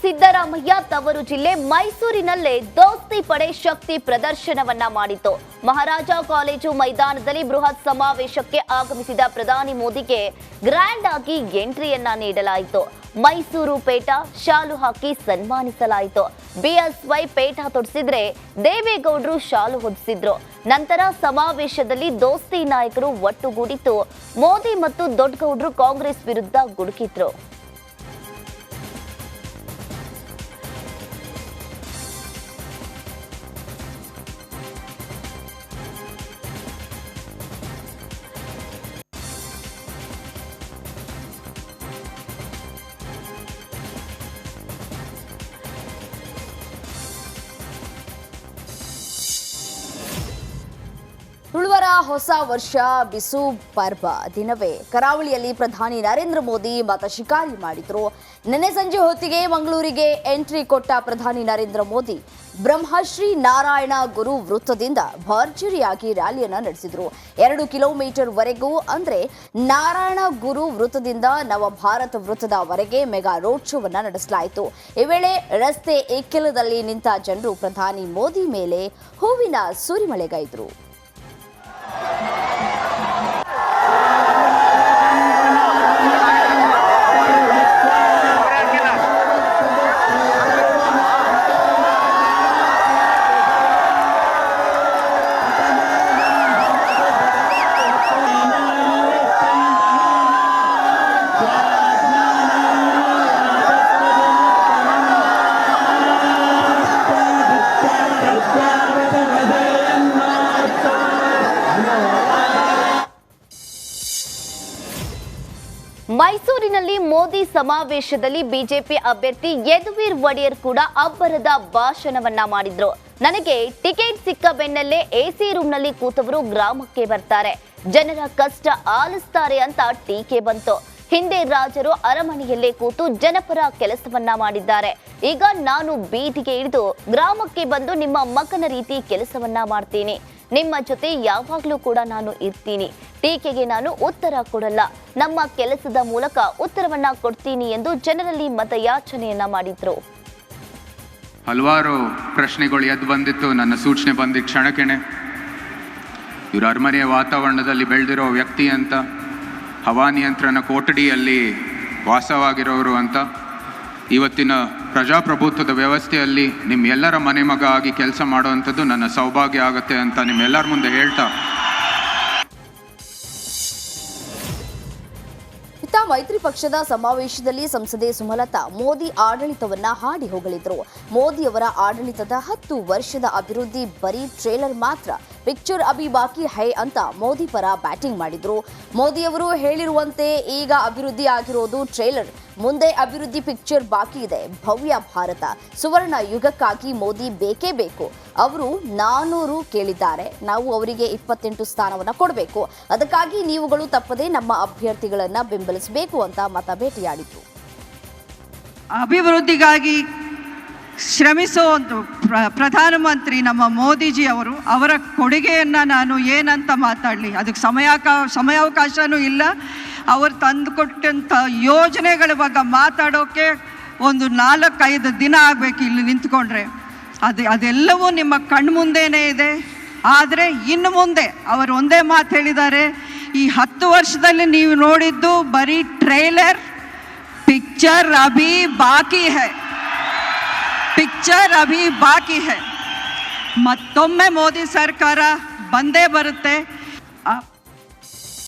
ಸಿದ್ದರಾಮಯ್ಯ ತವರು ಜಿಲ್ಲೆ ಮೈಸೂರಿನಲ್ಲೇ ದೋಸ್ತಿ ಪಡೆ ಶಕ್ತಿ ಪ್ರದರ್ಶನವನ್ನ ಮಾಡಿತು. ಮಹಾರಾಜ ಕಾಲೇಜು ಮೈದಾನದಲ್ಲಿ ಬೃಹತ್ ಸಮಾವೇಶಕ್ಕೆ ಆಗಮಿಸಿದ ಪ್ರಧಾನಿ ಮೋದಿಗೆ ಗ್ರ್ಯಾಂಡ್ ಆಗಿ ಎಂಟ್ರಿಯನ್ನ ನೀಡಲಾಯಿತು. ಮೈಸೂರು ಪೇಟ ಶಾಲು ಹಾಕಿ ಸನ್ಮಾನಿಸಲಾಯಿತು. ಬಿಎಸ್ವೈ ಪೇಟ ತೊಡಿಸಿದ್ರೆ ದೇವೇಗೌಡರು ಶಾಲು ಹೊದಿಸಿದ್ರು. ನಂತರ ಸಮಾವೇಶದಲ್ಲಿ ದೋಸ್ತಿ ನಾಯಕರು ಒಟ್ಟುಗೂಡಿತು. ಮೋದಿ ಮತ್ತು ದೊಡ್ಡಗೌಡರು ಕಾಂಗ್ರೆಸ್ ವಿರುದ್ಧ ಗುಡುಕಿದ್ರು. ತುಳುವರ ಹೊಸ ವರ್ಷ ಬಿಸು ಪರ್ವ ದಿನವೇ ಕರಾವಳಿಯಲ್ಲಿ ಪ್ರಧಾನಿ ನರೇಂದ್ರ ಮೋದಿ ಮತ ಶಿಕಾರಿ ಮಾಡಿದ್ರು. ನಿನ್ನೆ ಸಂಜೆ ಹೊತ್ತಿಗೆ ಮಂಗಳೂರಿಗೆ ಎಂಟ್ರಿ ಕೊಟ್ಟ ಪ್ರಧಾನಿ ನರೇಂದ್ರ ಮೋದಿ ಬ್ರಹ್ಮಶ್ರೀ ನಾರಾಯಣ ಗುರು ವೃತ್ತದಿಂದ ಭರ್ಜರಿಯಾಗಿ ರ್ಯಾಲಿಯನ್ನ ನಡೆಸಿದ್ರು. 2 ಕಿಲೋಮೀಟರ್ ವರೆಗೂ ಅಂದ್ರೆ ನಾರಾಯಣ ಗುರು ವೃತ್ತದಿಂದ ನವಭಾರತ ವೃತ್ತದವರೆಗೆ ಮೆಗಾ ರೋಡ್ ಶೋವನ್ನ ನಡೆಸಲಾಯಿತು. ಈ ವೇಳೆ ರಸ್ತೆ ಇಕ್ಕೆಲದಲ್ಲಿ ನಿಂತ ಜನರು ಪ್ರಧಾನಿ ಮೋದಿ ಮೇಲೆ ಹೂವಿನ ಸುರಿಮಳೆಗೈದ್ರು. ಮೈಸೂರಿನಲ್ಲಿ ಮೋದಿ ಸಮಾವೇಶದಲ್ಲಿ ಬಿಜೆಪಿ ಅಭ್ಯರ್ಥಿ ಯದುವೀರ್ ಒಡೆಯರ್ ಕೂಡ ಅಬ್ಬರದ ಭಾಷಣವನ್ನ ಮಾಡಿದ್ರು. ನನಗೆ ಟಿಕೆಟ್ ಸಿಕ್ಕ ಬೆನ್ನಲ್ಲೇ ಎಸಿ ರೂಮ್ನಲ್ಲಿ ಕೂತವರು ಗ್ರಾಮಕ್ಕೆ ಬರ್ತಾರೆ, ಜನರ ಕಷ್ಟ ಆಲಿಸ್ತಾರೆ ಅಂತ ಟೀಕೆ ಬಂತು. ಹಿಂದೆ ರಾಜರು ಅರಮನೆಯಲ್ಲೇ ಕೂತು ಜನಪರ ಕೆಲಸವನ್ನ ಮಾಡಿದ್ದಾರೆ. ಈಗ ನಾನು ಬೀದಿಗೆ ಇಳಿದು ಗ್ರಾಮಕ್ಕೆ ಬಂದು ನಿಮ್ಮ ಮಗನ ರೀತಿ ಕೆಲಸವನ್ನ ಮಾಡ್ತೀನಿ. ನಿಮ್ಮ ಜೊತೆ ಯಾವಾಗಲೂ ಕೂಡ ನಾನು ಇರ್ತೀನಿ. ಟೀಕೆಗೆ ನಾನು ಉತ್ತರ ಕೊಡಲ್ಲ, ನಮ್ಮ ಕೆಲಸದ ಮೂಲಕ ಉತ್ತರವನ್ನ ಕೊಡ್ತೀನಿ ಎಂದು ಜನರಲ್ಲಿ ಮತಯಾಚನೆಯನ್ನ ಮಾಡಿದ್ರು. ಹಲವಾರು ಪ್ರಶ್ನೆಗಳು ಎದ್ದು ಬಂದಿತ್ತು. ನನ್ನ ಸೂಚನೆ ಬಂದಿದ್ದ ಕ್ಷಣಕ್ಕೆನೆ ಇವರು ಅರಮನೆಯ ವಾತಾವರಣದಲ್ಲಿ ಬೆಳೆದಿರೋ ವ್ಯಕ್ತಿ ಅಂತ, ಹವಾನಿಯಂತ್ರಣ ಕೊಠಡಿಯಲ್ಲಿ ವಾಸವಾಗಿರೋರು ಅಂತ. ಇವತ್ತಿನ ಪ್ರಜಾಪ್ರಭುತ್ವದ ವ್ಯವಸ್ಥೆಯಲ್ಲಿ ನಿಮ್ಮೆಲ್ಲರ ಮನೆ ಮಗ ಆಗಿ ಕೆಲಸ ಮಾಡುವಂಥದ್ದು ನನ್ನ ಸೌಭಾಗ್ಯ ಆಗುತ್ತೆ ಅಂತ ನಿಮ್ಮೆಲ್ಲರ ಮುಂದೆ ಹೇಳ್ತಾ, ಮೈತ್ರಿ ಪಕ್ಷದ ಸಮಾವೇಶದಲ್ಲಿ ಸಂಸದೆ ಸುಮಲತಾ ಮೋದಿ ಆಡಳಿತವನ್ನ ಹಾಡಿ ಹೊಗಳಿದ್ರು. ಮೋದಿಯವರ ಆಡಳಿತದ 10 ವರ್ಷದ ಅಭಿವೃದ್ಧಿ ಬರೀ ಟ್ರೇಲರ್ ಮಾತ್ರ, ಪಿಕ್ಚರ್ ಅಭಿ ಬಾಕಿ ಹೈ ಅಂತ ಮೋದಿ ಪರ ಬ್ಯಾಟಿಂಗ್ ಮಾಡಿದ್ರು. ಮೋದಿಯವರು ಹೇಳಿರುವಂತೆ ಈಗ ಅಭಿವೃದ್ಧಿ ಆಗಿರೋದು ಟ್ರೇಲರ್, ಮುಂದೆ ಅಭಿವೃದ್ಧಿ ಪಿಕ್ಚರ್ ಬಾಕಿ ಇದೆ. ಭವ್ಯ ಭಾರತ ಸುವರ್ಣ ಯುಗಕ್ಕಾಗಿ ಮೋದಿ ಬೇಕೇ ಬೇಕು. ಅವರು 400 ಕೇಳಿದ್ದಾರೆ, ನಾವು ಅವರಿಗೆ 28 ಸ್ಥಾನವನ್ನ ಕೊಡಬೇಕು. ಅದಕ್ಕಾಗಿ ನೀವುಗಳು ತಪ್ಪದೆ ನಮ್ಮ ಅಭ್ಯರ್ಥಿಗಳನ್ನ ಬೆಂಬಲಿಸಬೇಕು ಅಂತ ಮತ ಭೇಟಿಯಾಡಿತು. ಅಭಿವೃದ್ಧಿಗಾಗಿ ಶ್ರಮಿಸೋ ಪ್ರಧಾನಮಂತ್ರಿ ನಮ್ಮ ಮೋದಿಜಿ ಅವರ ಕೊಡುಗೆಯನ್ನು ನಾನು ಏನಂತ ಮಾತಾಡಲಿ, ಅದಕ್ಕೆ ಸಮಯಾವಕಾಶನೂ ಇಲ್ಲ. ಅವರು ತಂದುಕೊಟ್ಟಂಥ ಯೋಜನೆಗಳ ಬಗ್ಗೆ ಮಾತಾಡೋಕ್ಕೆ ಒಂದು 4-5 ದಿನ ಆಗಬೇಕು ಇಲ್ಲಿ ನಿಂತ್ಕೊಂಡ್ರೆ. ಅದೆಲ್ಲವೂ ನಿಮ್ಮ ಕಣ್ಮುಂದೇನೇ ಇದೆ. ಆದರೆ ಇನ್ನು ಮುಂದೆ ಅವರು ಒಂದೇ ಮಾತು ಹೇಳಿದ್ದಾರೆ, ಈ 10 ವರ್ಷದಲ್ಲಿ ನೀವು ನೋಡಿದ್ದು ಬರೀ ಟ್ರೇಲರ್, ಪಿಕ್ಚರ್ ಅಭಿ ಬಾಕಿ ಹೈ, ಪಿಕ್ಚರ್ ಅಭಿ ಬಾಕಿ ಹೈ. ಮತ್ತೊಮ್ಮೆ ಮೋದಿ ಸರ್ಕಾರ ಬಂದೇ ಬರುತ್ತೆ.